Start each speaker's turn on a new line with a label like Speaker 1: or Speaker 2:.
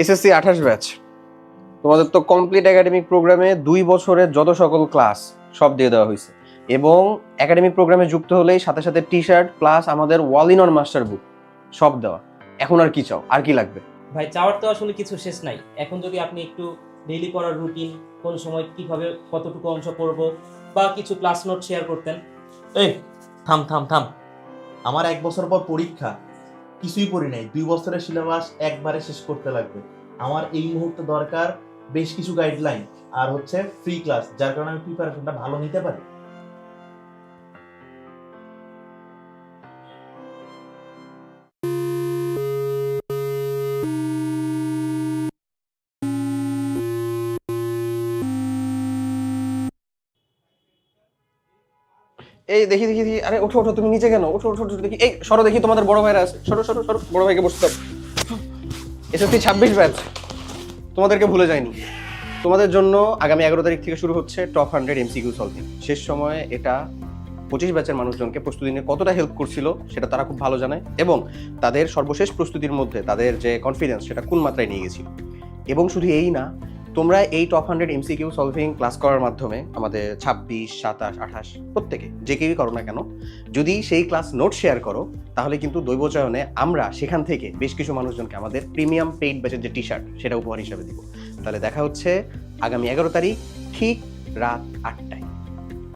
Speaker 1: SSC 28 batch, তোমাদের তো complete academic প্রোগ্রামে 2 বছরের যত সকল ক্লাস সব দিয়ে দেওয়া হয়েছে, এবং একাডেমিক প্রোগ্রামে যুক্ত হলেই সাথে সাথে টি শার্ট প্লাস আমাদের ওয়াল ইন অন মাস্টার বুক সব দেওয়া। এখন আর কি চাও, আর কি লাগবে?
Speaker 2: ভাই চাওয়ার তো আসলে কিছু শেষ নাই। এখন যদি আপনি একটু ডেইলি পড়ার রুটিন, কোন সময় কিভাবে কতটুকু অংশ পড়বো বা কিছু ক্লাস নোট শেয়ার করতেন।
Speaker 3: এই থাম থাম থাম, আমার 1 বছর পর পরীক্ষা, কিছুই পড়ি নাই। 2 বছরের সিলেবাস একবারে শেষ করতে লাগবে। আমার এই মুহূর্তে দরকার বেশ কিছু গাইডলাইন আর হচ্ছে ফ্রি ক্লাস, যার কারণে আমি প্রিপারেশনটা ভালো নিতে পারি।
Speaker 1: এই দেখি দেখি দেখি, আরে ওঠো ওঠো, তুমি নিচে কেন? ওঠো ওঠো ওঠো, দেখি এই সরো, দেখি তোমাদের বড় ভাইরা আছে, সরো সরো সরো, বড় ভাইকে বসতে দাও। এসএসসি 26 ব্যাচ, তোমাদেরকে ভুলে যায়নি। তোমাদের জন্য আগামী 11 তারিখ থেকে শুরু হচ্ছে টপ 100 এমসিকিউ সলভিং। শেষ সময়ে এটা 25 ব্যাচের মানুষজনকে প্রস্তুতি নিয়ে কতটা হেল্প করছিল সেটা তারা খুব ভালো জানে, এবং তাদের সর্বশেষ প্রস্তুতির মধ্যে তাদের যে কনফিডেন্স সেটা কোন মাত্রায় নিয়ে গেছিল। এবং শুধু এই না, তোমরা এই টপ 100 এমসিকিউ সলভিং ক্লাস করার মাধ্যমে আমাদের 26, 27, 28 প্রত্যেকে যে কেউই করো না কেন, যদি সেই ক্লাস নোট শেয়ার করো, তাহলে কিন্তু দৈবচয়নে আমরা সেখান থেকে বেশ কিছু মানুষজনকে আমাদের প্রিমিয়াম পেইড ব্যাচের যে টি শার্ট সেটা উপহার হিসাবে দিব। তাহলে দেখা হচ্ছে আগামী 11 তারিখ ঠিক রাত 8টায়।